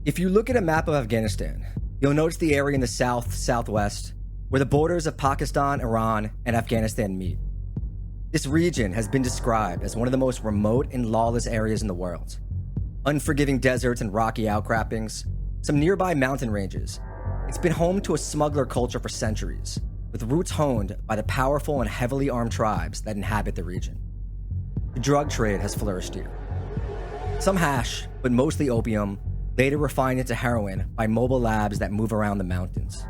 If you look at a map of Afghanistan, you'll notice the area in the southwest where the borders of Pakistan, Iran, and Afghanistan meet. This region has been described as one of the most remote and lawless areas in the world. Unforgiving deserts and rocky outcroppings, some nearby mountain ranges. It's been home to a smuggler culture for centuries, with roots honed by the powerful and heavily armed tribes that inhabit the region. The drug trade has flourished here. Some hash, but mostly opium, later refined into heroin by mobile labs that move around the mountains.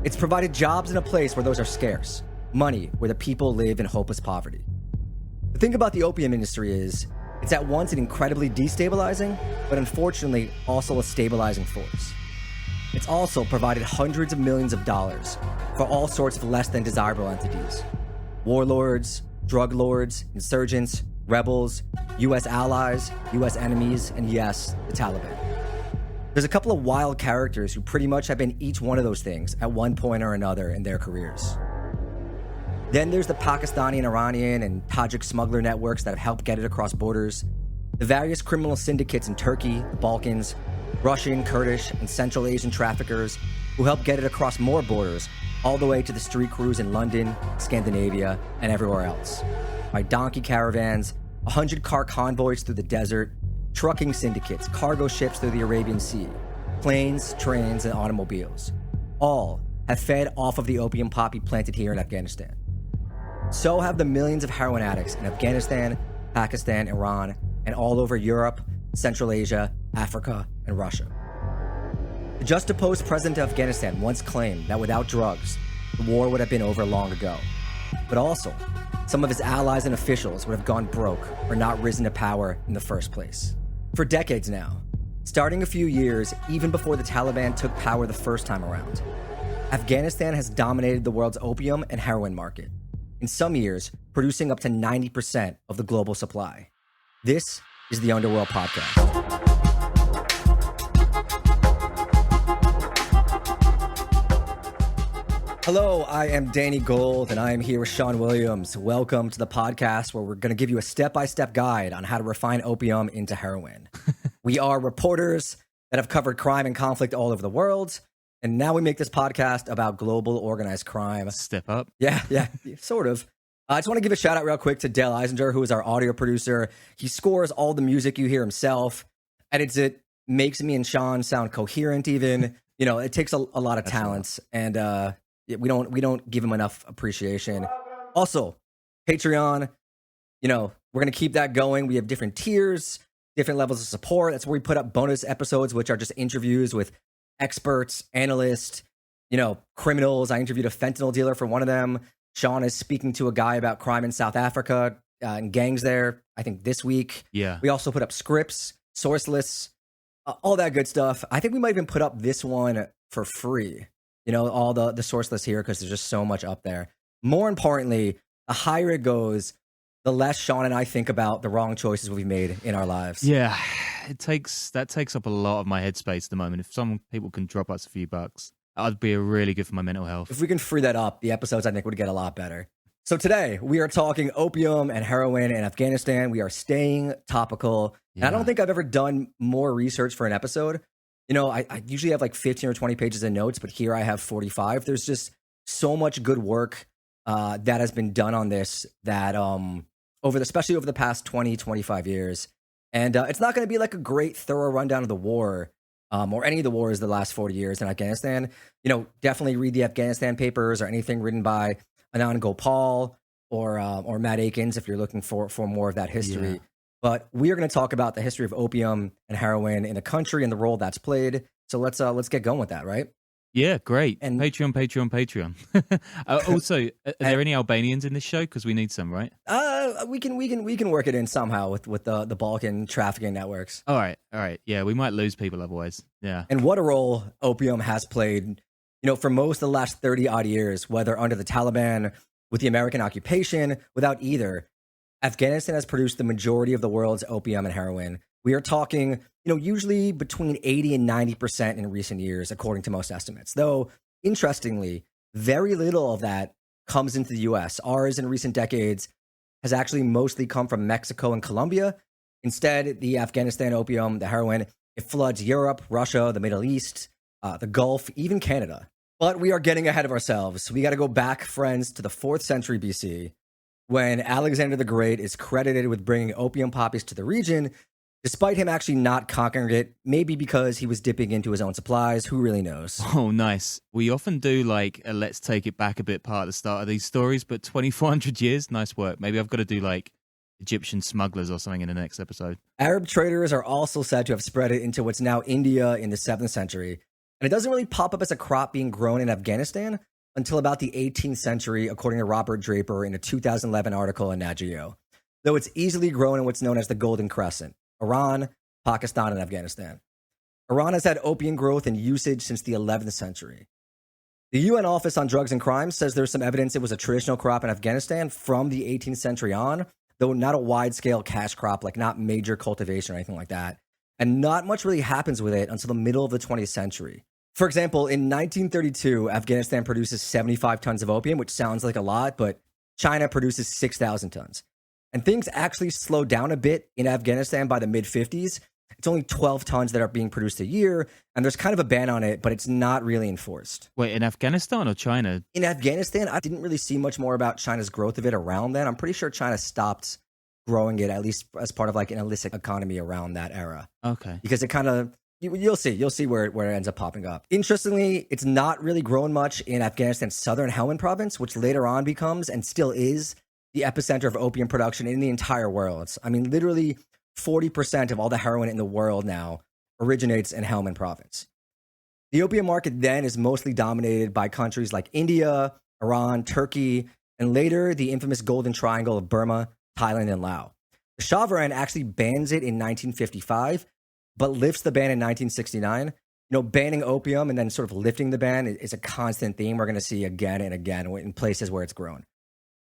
It's provided jobs in a place where those are scarce, money where the people live in hopeless poverty. The thing about the opium industry is, it's at once an incredibly destabilizing, but unfortunately also a stabilizing force. It's also provided hundreds of millions of dollars for all sorts of less than desirable entities. Warlords, druglords, insurgents, rebels, US allies, US enemies, and yes, the Taliban. There's a couple of wild characters who pretty much have been each one of those things at one point or another in their careers. Then there's the Pakistani and Iranian and Tajik smuggler networks that have helped get it across borders, the various criminal syndicates in Turkey, the Balkans, Russian, Kurdish, and Central Asian traffickers who help get it across more borders, all the way to the street crews in London, Scandinavia, and everywhere else. By donkey caravans, 100-car convoys through the desert, trucking syndicates, cargo ships through the Arabian Sea, planes, trains, and automobiles. All have fed off of the opium poppy planted here in Afghanistan. So have the millions of heroin addicts in Afghanistan, Pakistan, Iran, and all over Europe, Central Asia, Africa, and Russia. The just deposed president of Afghanistan once claimed that without drugs, the war would have been over long ago. But also, some of his allies and officials would have gone broke or not risen to power in the first place. For decades now, starting a few years even before the Taliban took power the first time around, Afghanistan has dominated the world's opium and heroin market, in some years producing up to 90% of the global supply. This is the Underworld Podcast. Hello, I am Danny Gold, and I am here with Sean Williams. Welcome to the podcast where we're going to give you a step-by-step guide on how to refine opium into heroin. We are reporters that have covered crime and conflict all over the world, and now we make this podcast about global organized crime. Step up. Yeah, sort of. I just want to give a shout out real quick to Dale Eisinger, who is our audio producer. He scores all the music you hear himself, edits it, makes me and Sean sound coherent even. You know, it takes a lot of talents, and we don't give him enough appreciation. Also, Patreon, you know, we're going to keep that going. We have different tiers, different levels of support. That's where we put up bonus episodes, which are just interviews with experts, analysts, you know, criminals. I interviewed a fentanyl dealer for one of them. Sean is speaking to a guy about crime in South Africa and gangs there, I think this week. Yeah. We also put up scripts, source lists, all that good stuff. I think we might even put up this one for free. You know, all the source lists here, because there's just so much up there. More importantly, the higher it goes, the less Sean and I think about the wrong choices we've made in our lives. Yeah, that takes up a lot of my headspace at the moment. If some people can drop us a few bucks, that'd be really good for my mental health. If we can free that up, the episodes I think would get a lot better. So today we are talking opium and heroin in Afghanistan. We are staying topical. Yeah. And I don't think I've ever done more research for an episode. You know, I usually have like 15 or 20 pages of notes, but here I have 45. There's just so much good work that has been done on this that especially over the past 20, 25 years. And it's not going to be like a great thorough rundown of the war or any of the wars the last 40 years in Afghanistan. You know, definitely read the Afghanistan papers or anything written by Anand Gopal or Matt Akins if you're looking for more of that history. Yeah. But we are going to talk about the history of opium and heroin in the country and the role that's played. So let's get going with that, right? Yeah, great. And Patreon. Also, are there any Albanians in this show? Because we need some, right? We can work it in somehow with the Balkan trafficking networks. All right. Yeah, we might lose people otherwise. Yeah. And what a role opium has played, you know, for most of the last 30 odd years, whether under the Taliban, with the American occupation, without either. Afghanistan has produced the majority of the world's opium and heroin. We are talking, you know, usually between 80 and 90% in recent years, according to most estimates. Though, interestingly, very little of that comes into the U.S. Ours in recent decades has actually mostly come from Mexico and Colombia. Instead, the Afghanistan opium, the heroin, It floods Europe, Russia, the Middle East, the Gulf, even Canada. But we are getting ahead of ourselves. We got to go back, friends, to the 4th century BC, when Alexander the Great is credited with bringing opium poppies to the region, despite him actually not conquering it, maybe because he was dipping into his own supplies. Who really knows? Oh, nice. We often do like a let's take it back a bit part at the start of these stories, but 2,400 years, nice work. Maybe I've got to do like Egyptian smugglers or something in the next episode. Arab traders are also said to have spread it into what's now India in the 7th century. And it doesn't really pop up as a crop being grown in Afghanistan until about the 18th century, according to Robert Draper in a 2011 article in Nat Geo, though it's easily grown in what's known as the Golden Crescent: Iran, Pakistan, and Afghanistan. Iran has had opium growth and usage since the 11th century. The UN Office on Drugs and Crime says there's some evidence it was a traditional crop in Afghanistan from the 18th century on, though not a wide-scale cash crop, like not major cultivation or anything like that. And not much really happens with it until the middle of the 20th century. For example, in 1932, Afghanistan produces 75 tons of opium, which sounds like a lot, but China produces 6,000 tons. And things actually slow down a bit in Afghanistan by the mid-50s. It's only 12 tons that are being produced a year, and there's kind of a ban on it, but it's not really enforced. Wait, in Afghanistan or China? In Afghanistan, I didn't really see much more about China's growth of it around then. I'm pretty sure China stopped growing it, at least as part of like an illicit economy around that era. Okay. Because it kind of, you'll see where it ends up popping up. Interestingly, it's not really grown much in Afghanistan's southern Helmand province, which later on becomes and still is the epicenter of opium production in the entire world. I mean, literally 40% of all the heroin in the world now originates in Helmand province. The opium market then is mostly dominated by countries like India, Iran, Turkey, and later the infamous Golden Triangle of Burma, Thailand, and Laos. The Shah of Iran actually bans it in 1955, but lifts the ban in 1969. You know, banning opium and then sort of lifting the ban is a constant theme we're going to see again and again in places where it's grown.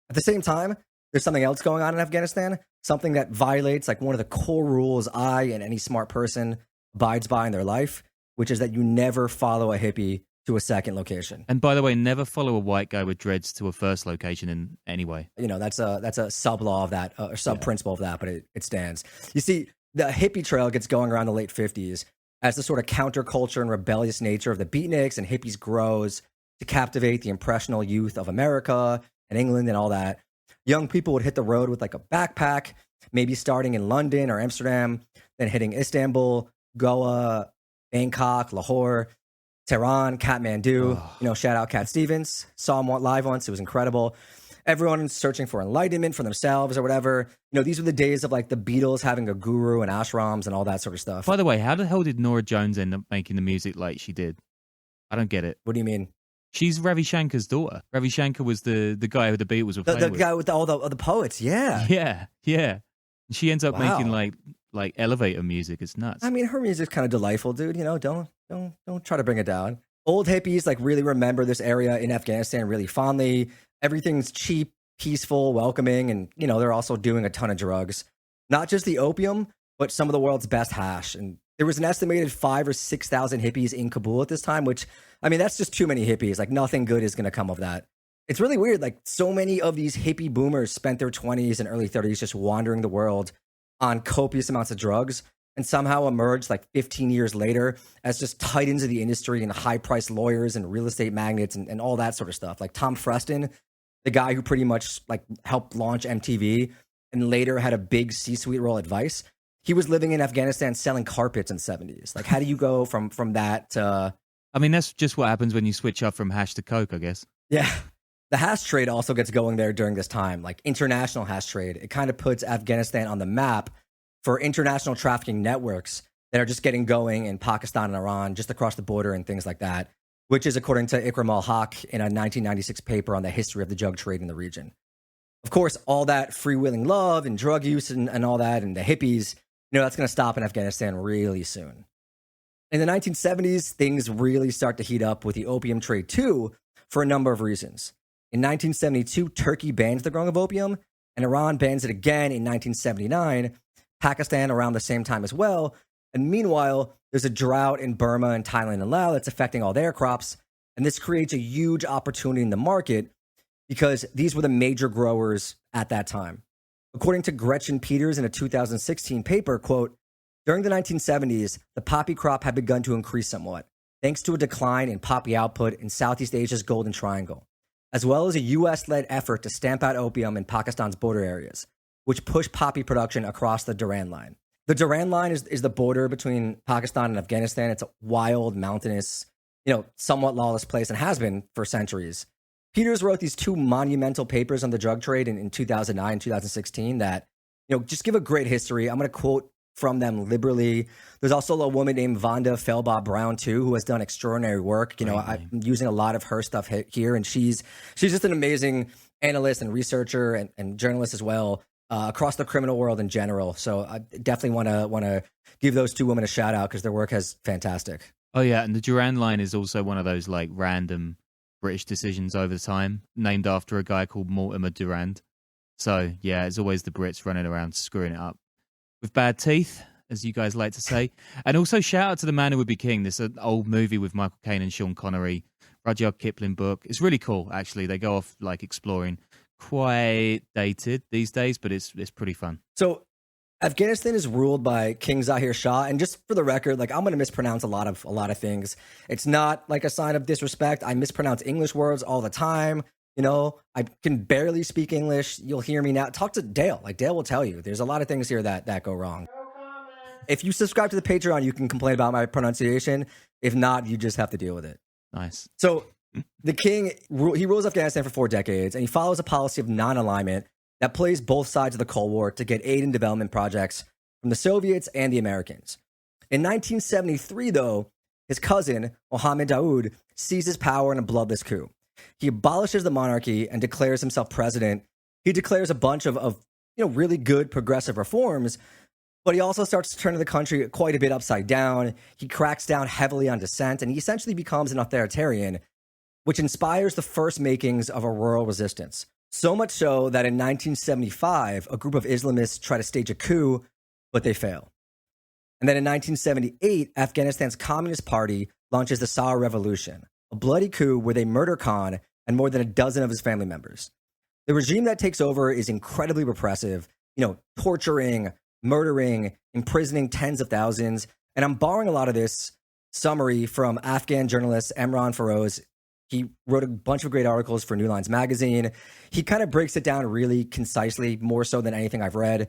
At the same time, there's something else going on in Afghanistan, something that violates like one of the core rules I and any smart person abides by in their life, which is that you never follow a hippie to a second location. And by the way, never follow a white guy with dreads to a first location in any way. You know, that's a sub law of that, or sub principle of that, but it stands. You see, the hippie trail gets going around the late 50s as the sort of counterculture and rebellious nature of the beatniks and hippies grows to captivate the impressionable youth of America and England and all that. Young people would hit the road with like a backpack, maybe starting in London or Amsterdam, then hitting Istanbul, Goa, Bangkok, Lahore, Tehran, Kathmandu. You know, shout out Cat Stevens. Saw him live once. It was incredible. Everyone searching for enlightenment for themselves or whatever. You know, these were the days of like the Beatles having a guru and ashrams and all that sort of stuff. By the way, how the hell did Nora Jones end up making the music like she did? I don't get it. What do you mean? She's Ravi Shankar's daughter. Ravi Shankar was the guy who the Beatles were playing the with. guy with all the poets, yeah. Yeah. She ends up making like elevator music. It's nuts. I mean, her music's kind of delightful, dude. You know, don't try to bring it down. Old hippies like really remember this area in Afghanistan really fondly. Everything's cheap, peaceful, welcoming, and you know, they're also doing a ton of drugs. Not just the opium, but some of the world's best hash. And there was an estimated 5,000 or 6,000 hippies in Kabul at this time, which, I mean, that's just too many hippies. Like, nothing good is going to come of that. It's really weird. Like, so many of these hippie boomers spent their 20s and early 30s just wandering the world on copious amounts of drugs and somehow emerged like 15 years later as just titans of the industry and high-priced lawyers and real estate magnates and all that sort of stuff. Like Tom Freston, the guy who pretty much like helped launch MTV and later had a big C-suite role at Vice. He was living in Afghanistan selling carpets in the 70s. Like, how do you go from that to... I mean, that's just what happens when you switch up from hash to coke, I guess. Yeah. The hash trade also gets going there during this time, like international hash trade. It kind of puts Afghanistan on the map for international trafficking networks that are just getting going in Pakistan and Iran, just across the border and things like that, which is according to Ikram al-Haq in a 1996 paper on the history of the drug trade in the region. Of course, all that freewheeling love and drug use and all that and the hippies, you know, that's going to stop in Afghanistan really soon. In the 1970s, things really start to heat up with the opium trade too, for a number of reasons. In 1972, Turkey bans the growing of opium, and Iran bans it again in 1979, Pakistan around the same time as well. And meanwhile, there's a drought in Burma and Thailand and Laos that's affecting all their crops, and this creates a huge opportunity in the market because these were the major growers at that time. According to Gretchen Peters in a 2016 paper, quote, During the 1970s, the poppy crop had begun to increase somewhat, thanks to a decline in poppy output in Southeast Asia's Golden Triangle, as well as a U.S.-led effort to stamp out opium in Pakistan's border areas, which pushed poppy production across the Durand Line. The Durand Line is the border between Pakistan and Afghanistan. It's a wild, mountainous, somewhat lawless place and has been for centuries. Peters wrote these two monumental papers on the drug trade in 2009, 2016 that, just give a great history. I'm going to quote from them liberally. There's also a woman named Vonda Felbaugh Brown too, who has done extraordinary work. I'm using a lot of her stuff here, and she's just an amazing analyst and researcher and journalist as well across the criminal world in general. So I definitely want to give those two women a shout out because their work has fantastic. Oh yeah, and the Durand Line is also one of those like random British decisions over time, named after a guy called Mortimer Durand. So yeah, it's always the Brits running around screwing it up with bad teeth, as you guys like to say. And also shout out to The Man Who Would Be King, this old movie with Michael Caine and Sean Connery, Rudyard Kipling book. It's really cool, actually. They go off like exploring. Quite dated these days, but it's pretty fun. So Afghanistan is ruled by King Zahir Shah, and just for the record, like I'm going to mispronounce a lot of things. It's not like a sign of disrespect. I mispronounce English words all the time. I can barely speak English. You'll hear me now. Talk to Dale. Like Dale will tell you. There's a lot of things here that go wrong. If you subscribe to the Patreon, you can complain about my pronunciation. If not, you just have to deal with it. Nice. So the king, he rules Afghanistan for 4 decades, and he follows a policy of non-alignment that plays both sides of the Cold War to get aid and development projects from the Soviets and the Americans. In 1973, though, his cousin, Mohammed Daoud, seizes power in a bloodless coup. He abolishes the monarchy and declares himself president. He declares a bunch of really good progressive reforms, but he also starts to turn the country quite a bit upside down. He cracks down heavily on dissent, and he essentially becomes an authoritarian, which inspires the first makings of a rural resistance. So much so that in 1975, a group of Islamists try to stage a coup, but they fail. And then in 1978, Afghanistan's Communist Party launches the Saur Revolution, a bloody coup where they murder Khan and more than a dozen of his family members. The regime that takes over is incredibly repressive, torturing, murdering, imprisoning tens of thousands. And I'm borrowing a lot of this summary from Afghan journalist Emran Feroz. He wrote a bunch of great articles for New Lines magazine. He kind of breaks it down really concisely, more so than anything I've read.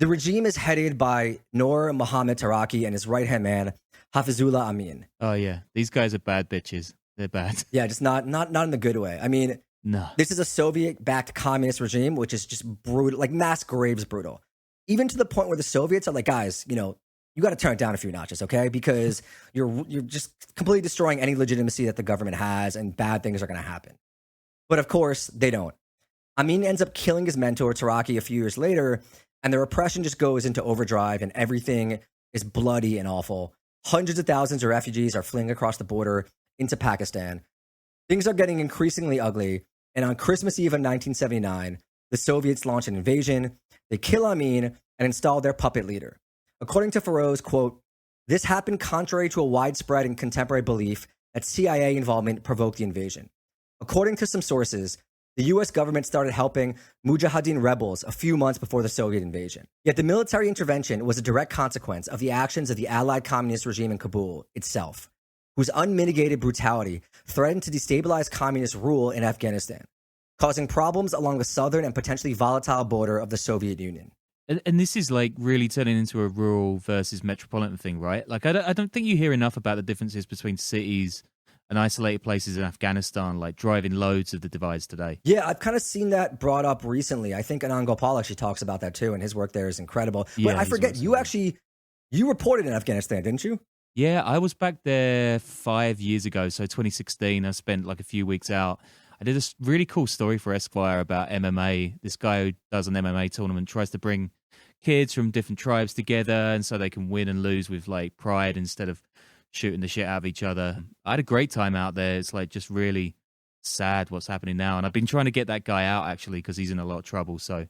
The regime is headed by Noor Mohammad Taraki and his right-hand man, Hafizullah Amin. Oh, yeah. These guys are bad bitches. They're bad. Yeah, just not in the good way. I mean, no. This is a Soviet-backed communist regime, which is just brutal, like mass graves brutal. Even to the point where the Soviets are like, guys, you got to turn it down a few notches, okay? Because you're just completely destroying any legitimacy that the government has, and bad things are going to happen. But of course, they don't. Amin ends up killing his mentor, Taraki, a few years later, and the repression just goes into overdrive, and everything is bloody and awful. Hundreds of thousands of refugees are fleeing across the border into Pakistan. Things are getting increasingly ugly, and on Christmas Eve of 1979, the Soviets launch an invasion. They kill Amin and install their puppet leader. According to Feroz, quote, "This happened contrary to a widespread and contemporary belief that CIA involvement provoked the invasion. According to some sources, the U.S. government started helping Mujahideen rebels a few months before the Soviet invasion. Yet the military intervention was a direct consequence of the actions of the Allied communist regime in Kabul itself, whose unmitigated brutality threatened to destabilize communist rule in Afghanistan, causing problems along the southern and potentially volatile border of the Soviet Union." And this is like really turning into a rural versus metropolitan thing, right? Like I don't think you hear enough about the differences between cities and isolated places in Afghanistan, like driving loads of the divides today. Yeah, I've kind of seen that brought up recently. I think Anand Gopal actually talks about that too, and his work there is incredible. But yeah, I forget, you reported in Afghanistan, didn't you? Yeah, I was back there 5 years ago, so 2016. I spent like a few weeks out. I did a really cool story for Esquire about MMA. This guy who does an MMA tournament tries to bring kids from different tribes together, and so they can win and lose with like pride instead of shooting the shit out of each other. I had a great time out there. It's like just really sad what's happening now, and I've been trying to get that guy out actually because he's in a lot of trouble. So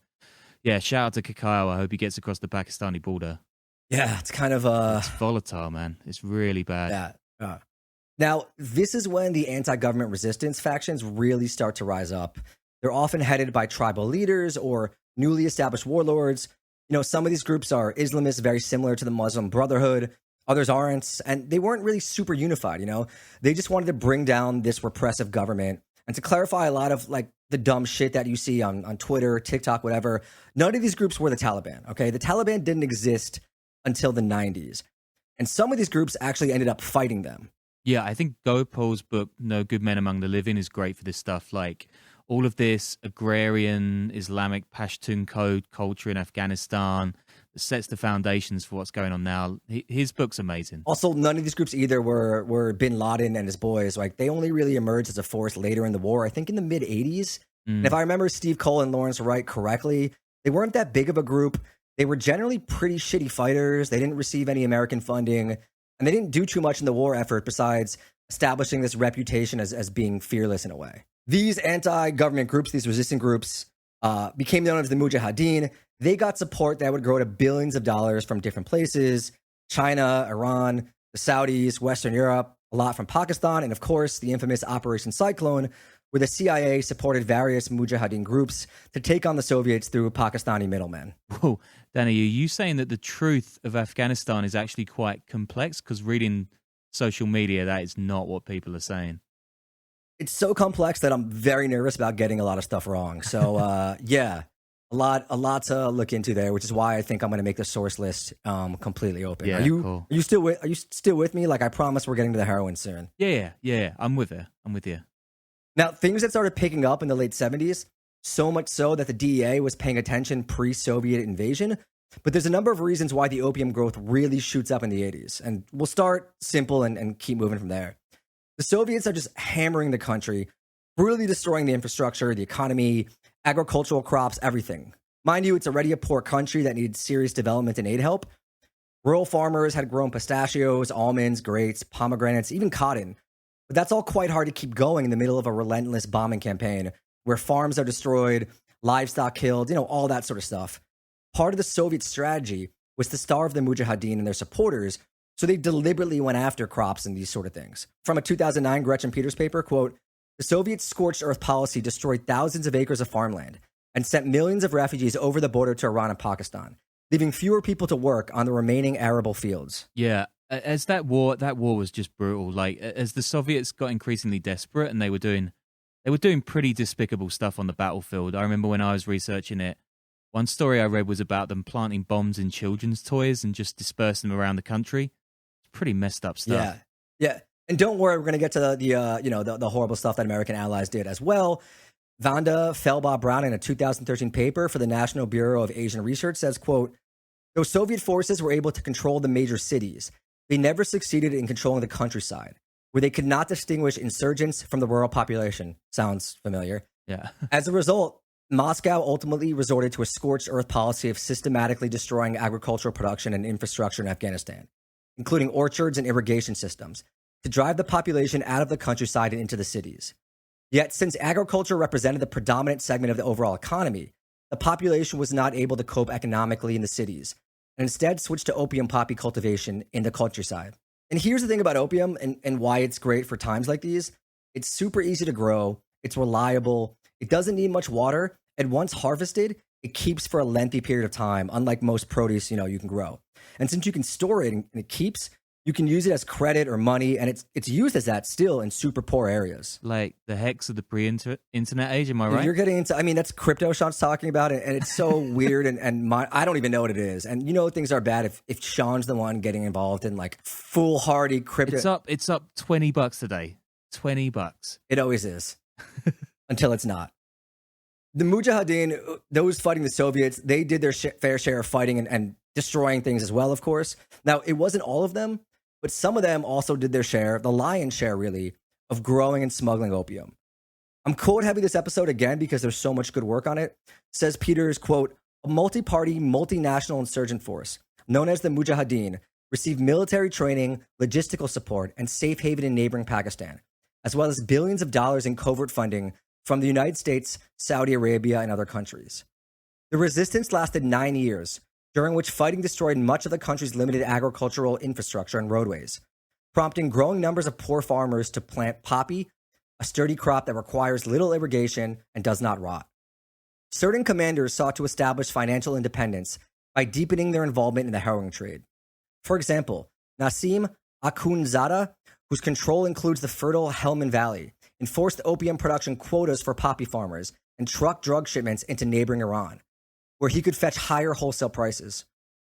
yeah, shout out to Kakayo. I hope he gets across the Pakistani border. Yeah, it's kind of it's volatile, man. It's really bad. Yeah. Now, this is when the anti-government resistance factions really start to rise up. They're often headed by tribal leaders or newly established warlords Some of these groups are Islamists, very similar to the Muslim Brotherhood. Others aren't, and they weren't really super unified. They just wanted to bring down this repressive government. And to clarify a lot of like the dumb shit that you see on Twitter, TikTok, whatever, none of these groups were the Taliban. Okay, the Taliban didn't exist until the 90s, and some of these groups actually ended up fighting them. Yeah, I think Gopal's book, No Good Men Among the Living, is great for this stuff. Like all of this agrarian, Islamic Pashtun code culture in Afghanistan that sets the foundations for what's going on now. His book's amazing. Also, none of these groups either were Bin Laden and his boys. Like they only really emerged as a force later in the war, I think in the mid 80s. And if I remember Steve Cole and Lawrence Wright correctly, they weren't that big of a group. They were generally pretty shitty fighters. They didn't receive any American funding, and they didn't do too much in the war effort besides establishing this reputation as being fearless in a way. These anti-government groups, these resistant groups, became known as the Mujahideen. They got support that would grow to billions of dollars from different places: China, Iran, the Saudis, Western Europe, a lot from Pakistan, and of course, the infamous Operation Cyclone, where the CIA supported various Mujahideen groups to take on the Soviets through Pakistani middlemen. Whoa, Danny, are you saying that the truth of Afghanistan is actually quite complex? Because reading social media, that is not what people are saying. It's so complex that I'm very nervous about getting a lot of stuff wrong. So yeah, a lot to look into there, which is why I think I'm going to make the source list completely open. Yeah, Are you still with me? Like I promise, we're getting to the heroin soon. Yeah. I'm with you. Now, things that started picking up in the late 70s, so much so that the DEA was paying attention pre-Soviet invasion. But there's a number of reasons why the opium growth really shoots up in the 80s. And we'll start simple and keep moving from there. The Soviets are just hammering the country, brutally destroying the infrastructure, the economy, agricultural crops, everything. Mind you, it's already a poor country that needed serious development and aid help. Rural farmers had grown pistachios, almonds, grapes, pomegranates, even cotton. But that's all quite hard to keep going in the middle of a relentless bombing campaign where farms are destroyed, livestock killed, all that sort of stuff. Part of the Soviet strategy was to starve the Mujahideen and their supporters, so they deliberately went after crops and these sort of things. From a 2009 Gretchen Peters paper, quote, "The Soviet scorched earth policy destroyed thousands of acres of farmland and sent millions of refugees over the border to Iran and Pakistan, leaving fewer people to work on the remaining arable fields." Yeah. As that war was just brutal. Like as the Soviets got increasingly desperate and they were doing pretty despicable stuff on the battlefield. I remember when I was researching it, one story I read was about them planting bombs in children's toys and just dispersing them around the country. It's pretty messed up stuff. Yeah. And don't worry, we're going to get to the horrible stuff that American allies did as well. Vanda Felbaugh Brown, in a 2013 paper for the National Bureau of Asian Research, says, quote, "Though Soviet forces were able to control the major cities, they never succeeded in controlling the countryside, where they could not distinguish insurgents from the rural population." Sounds familiar. Yeah. As a result, Moscow ultimately resorted to a scorched earth policy of systematically destroying agricultural production and infrastructure in Afghanistan, including orchards and irrigation systems, to drive the population out of the countryside and into the cities. Yet, since agriculture represented the predominant segment of the overall economy, the population was not able to cope economically in the cities, and instead switched to opium poppy cultivation in the countryside. And here's the thing about opium and why it's great for times like these. It's super easy to grow, it's reliable, it doesn't need much water, and once harvested, it keeps for a lengthy period of time, unlike most produce you can grow. And since you can store it and it keeps, you can use it as credit or money, and it's used as that still in super poor areas. Like the hex of the pre-internet age, am I right? You're getting into, that's crypto Sean's talking about it, and it's so weird, and I don't even know what it is. And things are bad if Sean's the one getting involved in like foolhardy crypto. It's up $20 today. $20. It always is. Until it's not. The Mujahideen, those fighting the Soviets, they did their fair share of fighting and destroying things as well, of course. Now, it wasn't all of them, but some of them also did their share, the lion's share really, of growing and smuggling opium. I'm quote heavy this episode again because there's so much good work on it. Says Peters, quote, "A multi-party, multinational insurgent force known as the Mujahideen received military training, logistical support, and safe haven in neighboring Pakistan, as well as billions of dollars in covert funding from the United States, Saudi Arabia, and other countries. The resistance lasted 9 years, during which fighting destroyed much of the country's limited agricultural infrastructure and roadways, prompting growing numbers of poor farmers to plant poppy, a sturdy crop that requires little irrigation and does not rot. Certain commanders sought to establish financial independence by deepening their involvement in the heroin trade. For example, Nassim Akhundzada, whose control includes the fertile Helmand Valley, enforced opium production quotas for poppy farmers and trucked drug shipments into neighboring Iran, where he could fetch higher wholesale prices.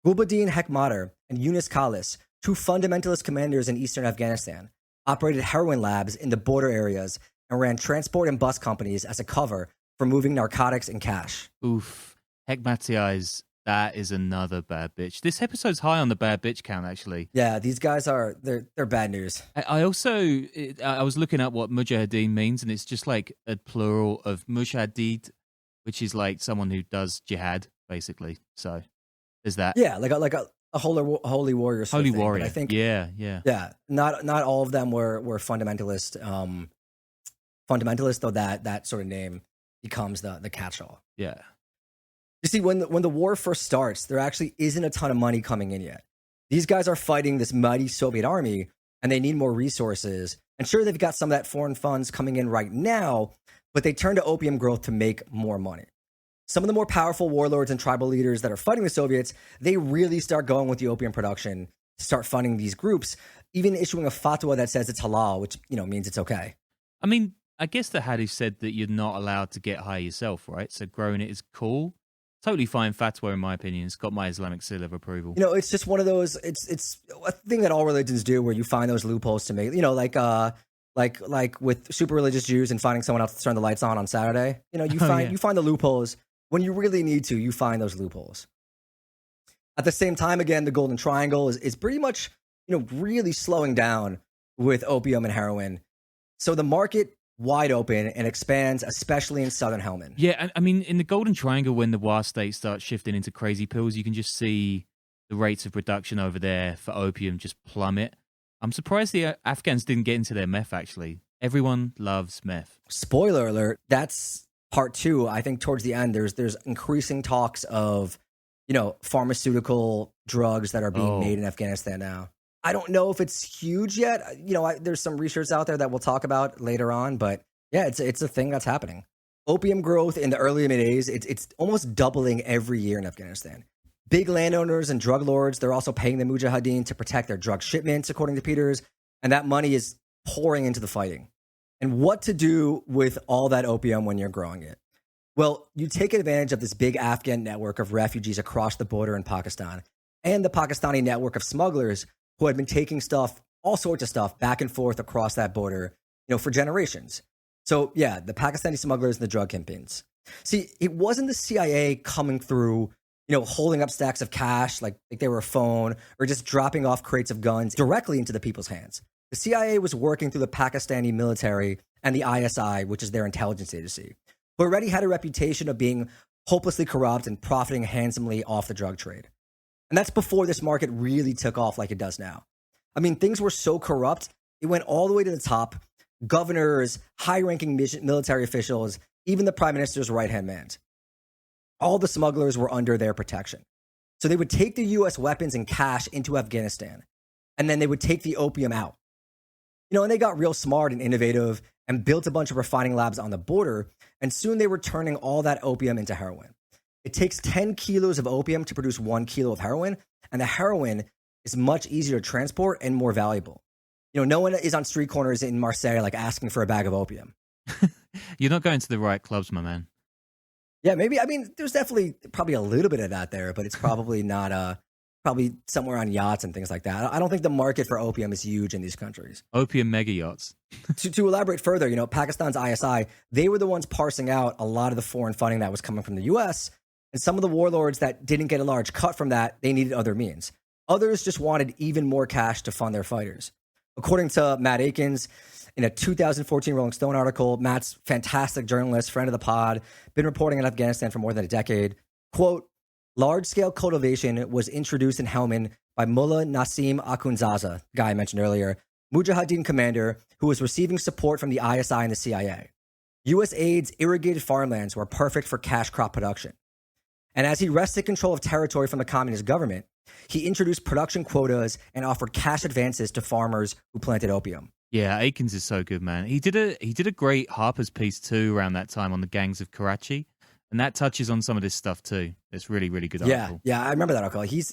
Gulbuddin Hekmatyar and Yunus Khalis, two fundamentalist commanders in eastern Afghanistan, operated heroin labs in the border areas and ran transport and bus companies as a cover for moving narcotics and cash. Oof. Hekmatyar that is another bad bitch. This episode's high on the bad bitch count, actually. Yeah, these guys they're bad news. I was looking at what mujahideen means, and it's just like a plural of mujahid, which is like someone who does jihad, basically. So there's that. Yeah, like a holy warrior. Holy warrior. But I think. Yeah. Not all of them were fundamentalist. Fundamentalist, though that sort of name becomes the catch-all. Yeah. You see, when the war first starts, there actually isn't a ton of money coming in yet. These guys are fighting this mighty Soviet army, and they need more resources. And sure, they've got some of that foreign funds coming in right now, but they turn to opium growth to make more money. Some of the more powerful warlords and tribal leaders that are fighting the Soviets, they really start going with the opium production, start funding these groups, even issuing a fatwa that says it's halal, which means it's okay. I mean, I guess the hadith said that you're not allowed to get high yourself, right? So growing it is cool. Totally fine fatwa, in my opinion. It's got my Islamic seal of approval. It's just one of those. It's a thing that all religions do, where you find those loopholes to make. Like with super religious Jews and finding someone else to turn the lights on Saturday. You find the loopholes when you really need to. You find those loopholes. At the same time, again, the Golden Triangle is pretty much really slowing down with opium and heroin. So the market wide open and expands, especially in southern Helmand. Yeah, I mean, in the Golden Triangle, when the WA states start shifting into crazy pills, you can just see the rates of production over there for opium just plummet. I'm surprised the Afghans didn't get into their meth, actually. Everyone loves meth. Spoiler alert, that's part 2. I think towards the end, there's increasing talks of, pharmaceutical drugs that are being made in Afghanistan now. I don't know if it's huge yet. There's some research out there that we'll talk about later on, but yeah, it's a thing that's happening. Opium growth in the early mid-80s, it's almost doubling every year in Afghanistan. Big landowners and drug lords, they're also paying the mujahideen to protect their drug shipments, according to Peters, and that money is pouring into the fighting. And what to do with all that opium when you're growing it? Well, you take advantage of this big Afghan network of refugees across the border in Pakistan and the Pakistani network of smugglers who had been taking all sorts of stuff back and forth across that border, for generations. So yeah, the Pakistani smugglers and the drug kingpins. See, it wasn't the CIA coming through, holding up stacks of cash like they were a phone, or just dropping off crates of guns directly into the people's hands. The CIA was working through the Pakistani military and the ISI, which is their intelligence agency, who already had a reputation of being hopelessly corrupt and profiting handsomely off the drug trade. And that's before this market really took off like it does now. I mean, things were so corrupt, it went all the way to the top. Governors, high-ranking military officials, even the prime minister's right-hand man. All the smugglers were under their protection. So they would take the U.S. weapons and cash into Afghanistan, and then they would take the opium out. And they got real smart and innovative and built a bunch of refining labs on the border, and soon they were turning all that opium into heroin. It takes 10 kilos of opium to produce 1 kilo of heroin, and the heroin is much easier to transport and more valuable. No one is on street corners in Marseille asking for a bag of opium. You're not going to the right clubs, my man. Yeah, maybe. I mean, there's probably a little bit of that there, but it's probably not, probably somewhere on yachts and things like that. I don't think the market for opium is huge in these countries. Opium mega yachts. To elaborate further, Pakistan's ISI, they were the ones parsing out a lot of the foreign funding that was coming from the U.S., and some of the warlords that didn't get a large cut from that, they needed other means. Others just wanted even more cash to fund their fighters. According to Matt Akins, in a 2014 Rolling Stone article, Matt's fantastic journalist, friend of the pod, been reporting on Afghanistan for more than a decade. Quote, large-scale cultivation was introduced in Helmand by Mullah Nassim Akhundzada, the guy I mentioned earlier, Mujahideen commander who was receiving support from the ISI and the CIA. U.S. aids irrigated farmlands were perfect for cash crop production. And as he wrested control of territory from the communist government, he introduced production quotas and offered cash advances to farmers who planted opium. Yeah, Akins is so good, man. He did a great Harper's piece too around that time on the gangs of Karachi. And that touches on some of this stuff too. It's really, really good Yeah, article. yeah, I remember that article. He's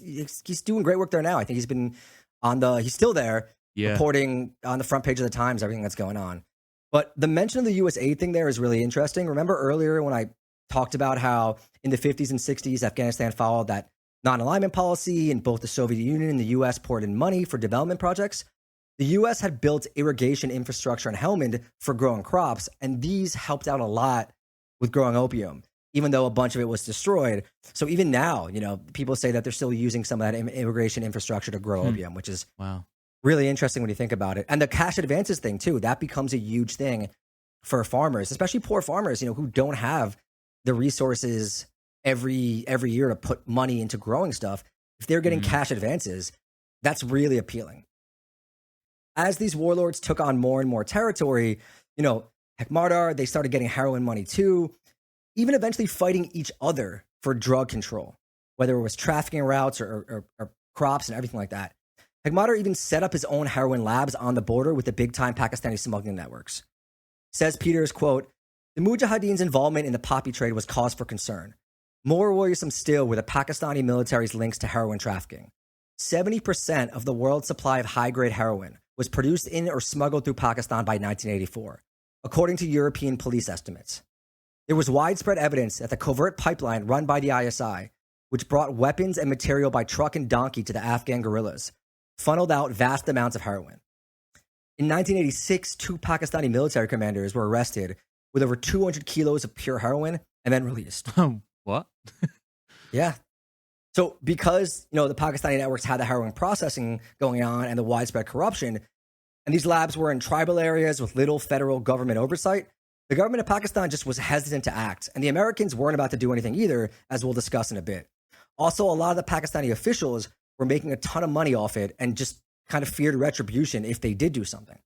doing great work there now. I think he's still there, reporting on the front page of the Times everything that's going on. But the mention of the U.S. aid thing there is really interesting. Remember earlier when I talked about how in the 50s and 60s, Afghanistan followed that non-alignment policy, and both the Soviet Union and the U.S. poured in money for development projects? The U.S. had built irrigation infrastructure in Helmand for growing crops, and these helped out a lot with growing opium, even though a bunch of it was destroyed. So even now, people say that they're still using some of that irrigation infrastructure to grow opium, which is really interesting when you think about it. And the cash advances thing too, that becomes a huge thing for farmers, especially poor farmers, who don't have the resources every year to put money into growing stuff. If they're getting cash advances, that's really appealing. As these warlords took on more and more territory, Hekmatyar, they started getting heroin money too, even eventually fighting each other for drug control, whether it was trafficking routes or crops and everything like that. Hekmatyar even set up his own heroin labs on the border with the big-time Pakistani smuggling networks. Says Peters, quote, "The Mujahideen's involvement in the poppy trade was cause for concern. More worrisome still were the Pakistani military's links to heroin trafficking. 70% of the world's supply of high-grade heroin was produced in or smuggled through Pakistan by 1984, according to European police estimates. There was widespread evidence that the covert pipeline run by the ISI, which brought weapons and material by truck and donkey to the Afghan guerrillas, funneled out vast amounts of heroin. In 1986, 2 Pakistani military commanders were arrested with over 200 kilos of pure heroin and then released." What? Yeah. So because, the Pakistani networks had the heroin processing going on and the widespread corruption, and these labs were in tribal areas with little federal government oversight, the government of Pakistan just was hesitant to act. And the Americans weren't about to do anything either, as we'll discuss in a bit. Also, a lot of the Pakistani officials were making a ton of money off it and just kind of feared retribution if they did do something.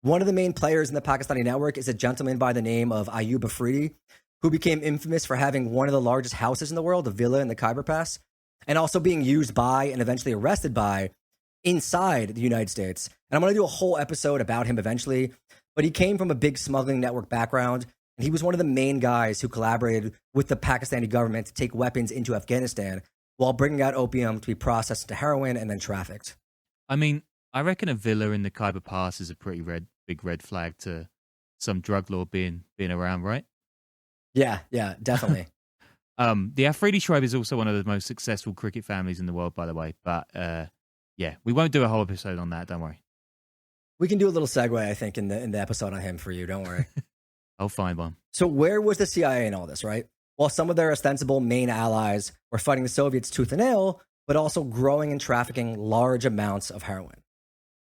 One of the main players in the Pakistani network is a gentleman by the name of Ayub Afridi, who became infamous for having one of the largest houses in the world, a villa in the Khyber Pass, and also being used by and eventually arrested by inside the United States. And I'm going to do a whole episode about him eventually, but he came from a big smuggling network background, and he was one of the main guys who collaborated with the Pakistani government to take weapons into Afghanistan while bringing out opium to be processed into heroin and then trafficked. I mean, I reckon a villa in the Khyber Pass is a pretty big red flag to some drug lord being around, right? Yeah, definitely. The Afridi tribe is also one of the most successful cricket families in the world, by the way. But we won't do a whole episode on that. Don't worry. We can do a little segue, I think, in the episode on him for you. Don't worry. I'll find one. So where was the CIA in all this, right? Well, some of their ostensible main allies were fighting the Soviets tooth and nail, but also growing and trafficking large amounts of heroin.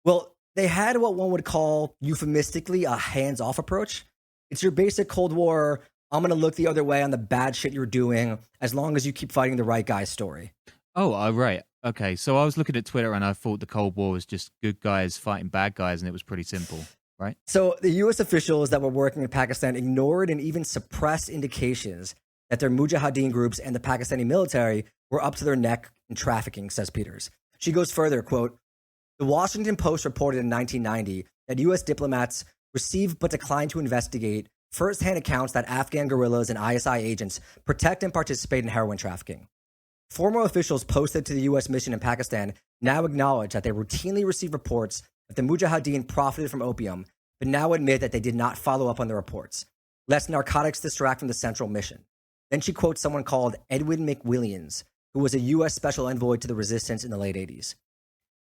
Well, they had what one would call euphemistically a hands-off approach. It's your basic Cold War, I'm going to look the other way on the bad shit you're doing as long as you keep fighting the right guy's story. Oh, right. Okay, so I was looking at Twitter and I thought the Cold War was just good guys fighting bad guys, and it was pretty simple, right? So the U.S. officials that were working in Pakistan ignored and even suppressed indications that their Mujahideen groups and the Pakistani military were up to their neck in trafficking, says Peters. She goes further, quote, "The Washington Post reported in 1990 that U.S. diplomats received but declined to investigate first-hand accounts that Afghan guerrillas and ISI agents protect and participate in heroin trafficking. Former officials posted to the U.S. mission in Pakistan now acknowledge that they routinely receive reports that the Mujahideen profited from opium, but now admit that they did not follow up on the reports, lest narcotics distract from the central mission." Then she quotes someone called Edwin McWilliams, who was a U.S. special envoy to the resistance in the late 80s.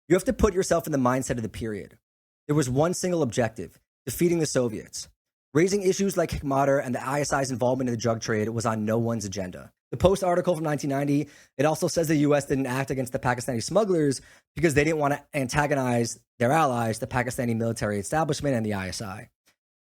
You have to put yourself in the mindset of the period. There was one single objective: defeating the Soviets. Raising issues like Hekmatyar and the ISI's involvement in the drug trade was on no one's agenda. The Post article from 1990, it also says the U.S. didn't act against the Pakistani smugglers because they didn't want to antagonize their allies, the Pakistani military establishment and the ISI.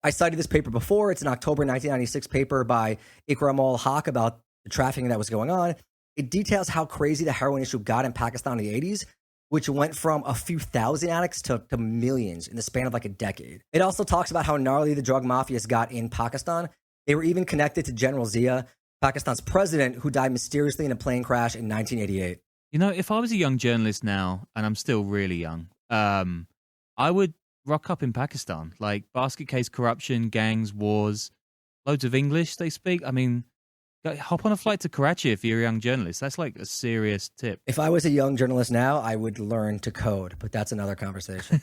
I cited this paper before. It's an October 1996 paper by Ikram ul-Haq about the trafficking that was going on. It details how crazy the heroin issue got in Pakistan in the 80s, which went from a few thousand addicts to millions in the span of like a decade. It also talks about how gnarly the drug mafias got in Pakistan. They were even connected to General Zia, Pakistan's president, who died mysteriously in a plane crash in 1988. If I was a young journalist now, and I'm still really young, I would rock up in Pakistan. Like basket case corruption, gangs, wars, loads of English they speak. I mean, Hop on a flight to Karachi if you're a young journalist. That's like a serious tip. If I was a young journalist now, I would learn to code, but that's another conversation.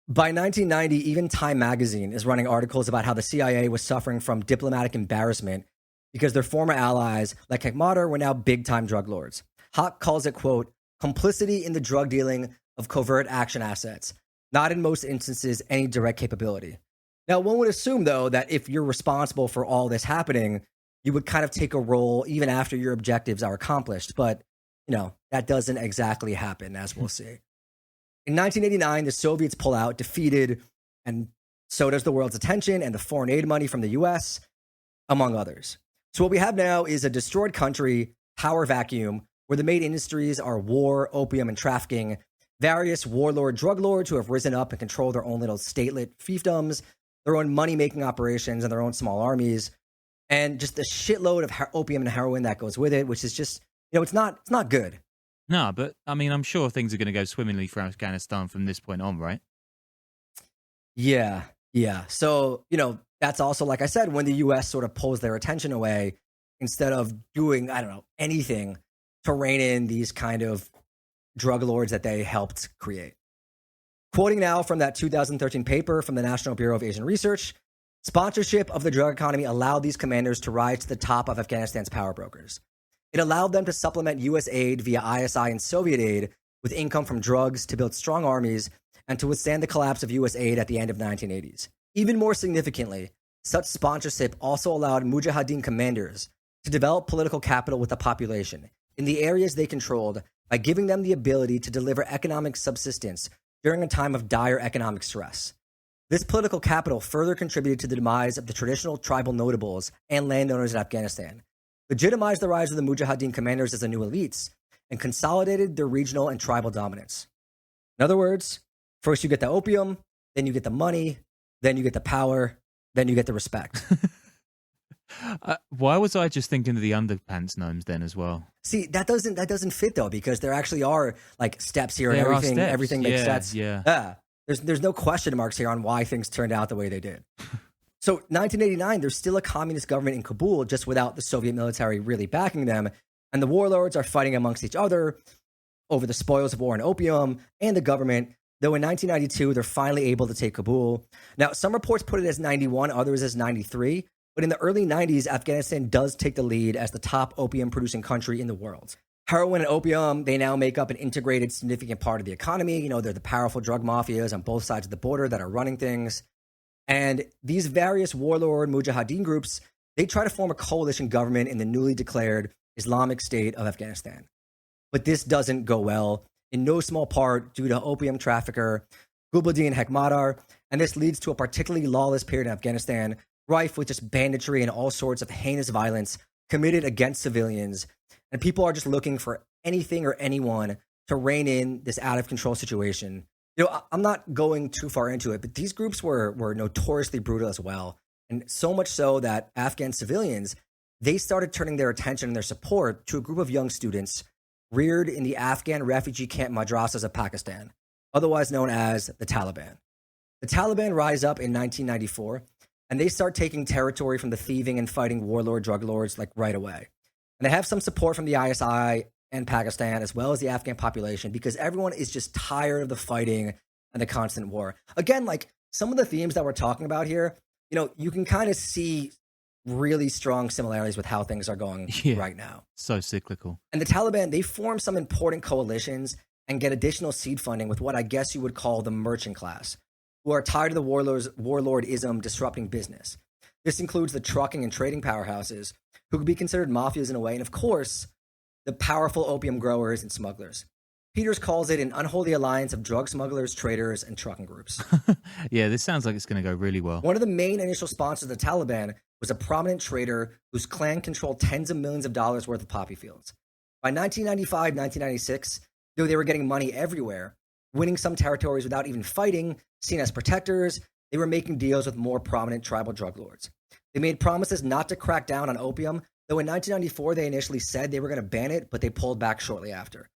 By 1990, even Time magazine is running articles about how the CIA was suffering from diplomatic embarrassment because their former allies, like Hekmatar, were now big-time drug lords. Hawk calls it, quote, complicity in the drug dealing of covert action assets, not in most instances any direct capability. Now, one would assume, though, that if you're responsible for all this happening, you would kind of take a role even after your objectives are accomplished. But, that doesn't exactly happen, as we'll see. In 1989, the Soviets pull out, defeated, and so does the world's attention and the foreign aid money from the US, among others. So what we have now is a destroyed country, power vacuum, where the main industries are war, opium, and trafficking, various warlord drug lords who have risen up and control their own little statelet fiefdoms, their own money-making operations, and their own small armies, and just the shitload of opium and heroin that goes with it, which is just, it's not good. No, but I mean, I'm sure things are going to go swimmingly for Afghanistan from this point on, right? Yeah. So, that's also, like I said, when the U.S. sort of pulls their attention away, instead of doing, anything to rein in these kind of drug lords that they helped create. Quoting now from that 2013 paper from the National Bureau of Asian Research, sponsorship of the drug economy allowed these commanders to rise to the top of Afghanistan's power brokers. It allowed them to supplement U.S. aid via ISI and Soviet aid with income from drugs to build strong armies and to withstand the collapse of U.S. aid at the end of the 1980s. Even more significantly, such sponsorship also allowed Mujahideen commanders to develop political capital with the population in the areas they controlled by giving them the ability to deliver economic subsistence during a time of dire economic stress. This political capital further contributed to the demise of the traditional tribal notables and landowners in Afghanistan, legitimized the rise of the Mujahideen commanders as the new elites, and consolidated their regional and tribal dominance. In other words, first you get the opium, then you get the money, then you get the power, then you get the respect. Why was I just thinking of the underpants gnomes then as well? See, that doesn't fit though, because there actually are like steps here and everything makes sense. Yeah. There's no question marks here on why things turned out the way they did. So 1989, there's still a communist government in Kabul, just without the Soviet military really backing them. And the warlords are fighting amongst each other over the spoils of war and opium and the government, though in 1992, they're finally able to take Kabul. Now, some reports put it as 91, others as 93. But in the early 90s, Afghanistan does take the lead as the top opium-producing country in the world. Heroin and opium, they now make up an integrated, significant part of the economy. They're the powerful drug mafias on both sides of the border that are running things. And these various warlord Mujahideen groups, they try to form a coalition government in the newly declared Islamic State of Afghanistan. But this doesn't go well, in no small part due to opium trafficker Gulbuddin Hekmatar, and this leads to a particularly lawless period in Afghanistan, rife with just banditry and all sorts of heinous violence committed against civilians, and people are just looking for anything or anyone to rein in this out-of-control situation. I'm not going too far into it, but these groups were notoriously brutal as well, and so much so that Afghan civilians, they started turning their attention and their support to a group of young students reared in the Afghan refugee camp madrasas of Pakistan, otherwise known as the Taliban. The Taliban rise up in 1994, and they start taking territory from the thieving and fighting warlord drug lords like right away. And they have some support from the ISI and Pakistan, as well as the Afghan population, because everyone is just tired of the fighting and the constant war. Again, like some of the themes that we're talking about here, you can kind of see really strong similarities with how things are going right now. So cyclical. And the Taliban, they form some important coalitions and get additional seed funding with what I guess you would call the merchant class, who are tired of the warlordism disrupting business. This includes the trucking and trading powerhouses, who could be considered mafias in a way, and of course, the powerful opium growers and smugglers. Peters calls it an unholy alliance of drug smugglers, traders, and trucking groups. Yeah, this sounds like it's going to go really well. One of the main initial sponsors of the Taliban was a prominent trader whose clan controlled tens of millions of dollars worth of poppy fields. By 1995, 1996, though they were getting money everywhere, winning some territories without even fighting, seen as protectors, they were making deals with more prominent tribal drug lords. They made promises not to crack down on opium, though in 1994 they initially said they were going to ban it, but they pulled back shortly after.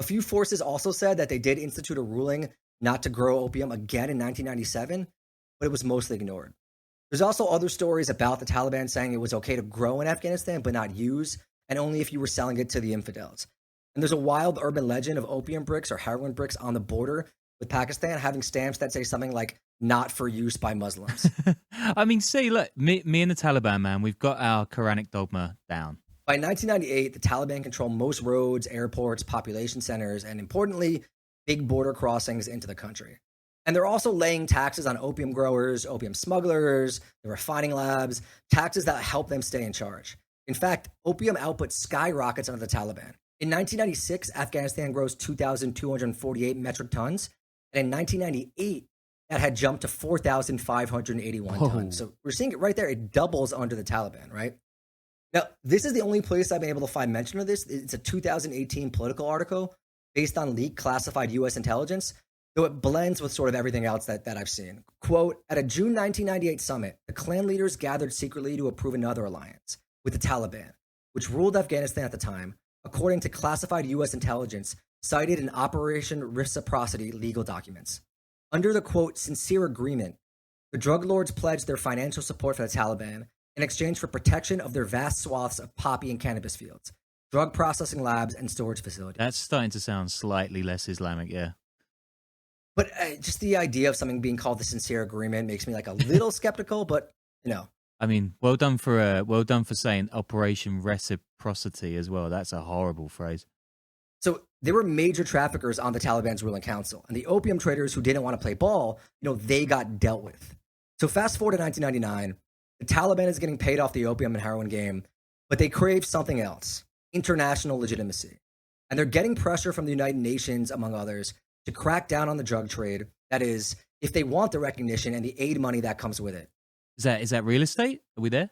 A few forces also said that they did institute a ruling not to grow opium again in 1997, but it was mostly ignored. There's also other stories about the Taliban saying it was okay to grow in Afghanistan but not use, and only if you were selling it to the infidels. And there's a wild urban legend of opium bricks or heroin bricks on the border with Pakistan having stamps that say something like "not for use by Muslims." I mean, see, look, me and the Taliban, man, we've got our Quranic dogma down. By 1998, the Taliban control most roads, airports, population centers, and importantly, big border crossings into the country. And they're also laying taxes on opium growers, opium smugglers, the refining labs, taxes that help them stay in charge. In fact, opium output skyrockets under the Taliban. In 1996, Afghanistan grows 2,248 metric tons. And in 1998, that had jumped to 4,581 tons. So we're seeing it right there. It doubles under the Taliban, right? Now, this is the only place I've been able to find mention of this. It's a 2018 Political article based on leaked classified U.S. intelligence, though it blends with sort of everything else that I've seen. Quote, at a June 1998 summit, the clan leaders gathered secretly to approve another alliance with the Taliban, which ruled Afghanistan at the time, according to classified U.S. intelligence cited in Operation Reciprocity legal documents. Under the, quote, sincere agreement, the Druglords pledged their financial support for the Taliban in exchange for protection of their vast swaths of poppy and cannabis fields, drug processing labs, and storage facilities. That's starting to sound slightly less Islamic, yeah. But just the idea of something being called the sincere agreement makes me like a little skeptical, but, you know. I mean, well done for saying Operation Reciprocity as well. That's a horrible phrase. So there were major traffickers on the Taliban's ruling council, and the opium traders who didn't want to play ball, they got dealt with. So fast forward to 1999, the Taliban is getting paid off the opium and heroin game, but they crave something else, international legitimacy. And they're getting pressure from the United Nations, among others, to crack down on the drug trade. That is, if they want the recognition and the aid money that comes with it. Is that real estate? Are we there?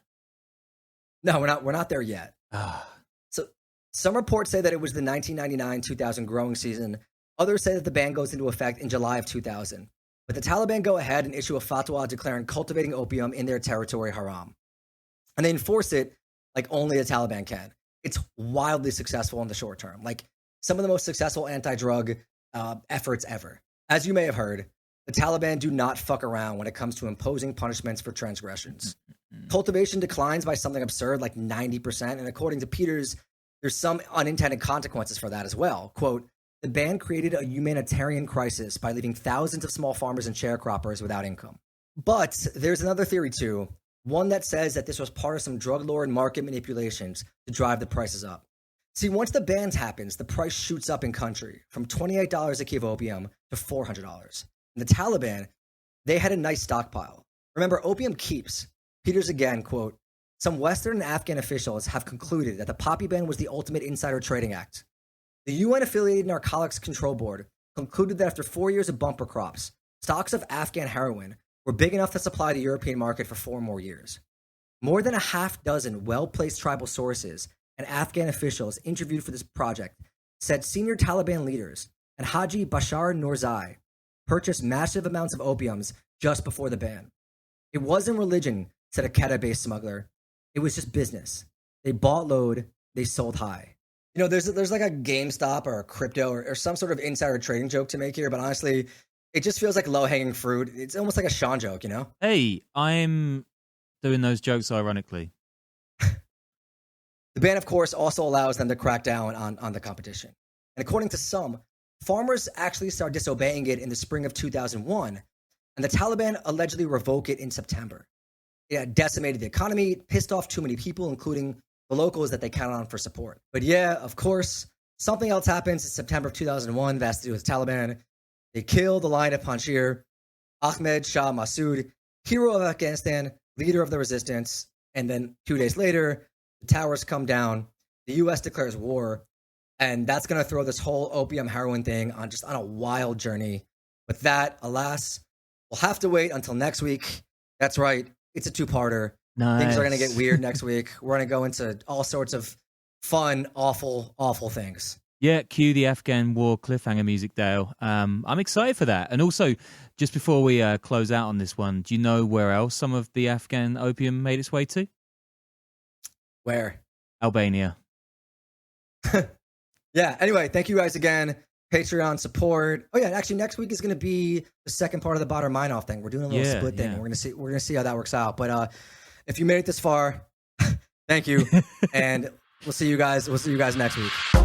No, we're not there yet. So some reports say that it was the 1999-2000 growing season. Others say that the ban goes into effect in July of 2000. But the Taliban go ahead and issue a fatwa declaring cultivating opium in their territory haram. And they enforce it like only the Taliban can. It's wildly successful in the short term. Like some of the most successful anti-drug efforts ever. As you may have heard, the Taliban do not fuck around when it comes to imposing punishments for transgressions. Cultivation declines by something absurd like 90%. And according to Peters, there's some unintended consequences for that as well. Quote, the ban created a humanitarian crisis by leaving thousands of small farmers and sharecroppers without income. But there's another theory too, one that says that this was part of some drug lord market manipulations to drive the prices up. See, once the ban happens, the price shoots up in country from $28 a key of opium to $400. And the Taliban, they had a nice stockpile. Remember, opium keeps. Peters again, quote, some Western and Afghan officials have concluded that the poppy ban was the ultimate insider trading act. The UN-affiliated Narcotics Control Board concluded that after 4 years of bumper crops, stocks of Afghan heroin were big enough to supply the European market for 4 more years. More than a half dozen well-placed tribal sources and Afghan officials interviewed for this project said senior Taliban leaders and Haji Bashar Nourzai purchased massive amounts of opiums just before the ban. It wasn't religion, said a Quetta-based smuggler. It was just business. They bought low, they sold high. There's like a GameStop or a crypto or some sort of insider trading joke to make here, but honestly, it just feels like low-hanging fruit. It's almost like a Sean joke, Hey, I'm doing those jokes ironically. The ban, of course, also allows them to crack down on the competition. And according to some, farmers actually start disobeying it in the spring of 2001, and the Taliban allegedly revoke it in September. It had decimated the economy, pissed off too many people, including the locals that they count on for support. But yeah, of course, something else happens in September of 2001 that has to do with the Taliban. They kill the Lion of Panjshir, Ahmed Shah Massoud, hero of Afghanistan, leader of the resistance. And then 2 days later, the towers come down, the U.S. declares war, and that's going to throw this whole opium heroin thing on a wild journey. With that, alas, we'll have to wait until next week. That's right, it's a two-parter. Nice. Things are going to get weird next week. We're going to go into all sorts of fun, awful, awful things. Yeah, cue the Afghan war cliffhanger music, Dale. I'm excited for that. And also, just before we close out on this one, do you know where else some of the Afghan opium made its way to? Where? Albania. Yeah, anyway, thank you guys again. Patreon support. Oh yeah, actually next week is going to be the second part of the Bot or Mine Off thing. We're doing a little split thing. We're gonna see how that works out. But if you made it this far, thank you, and we'll see you guys next week.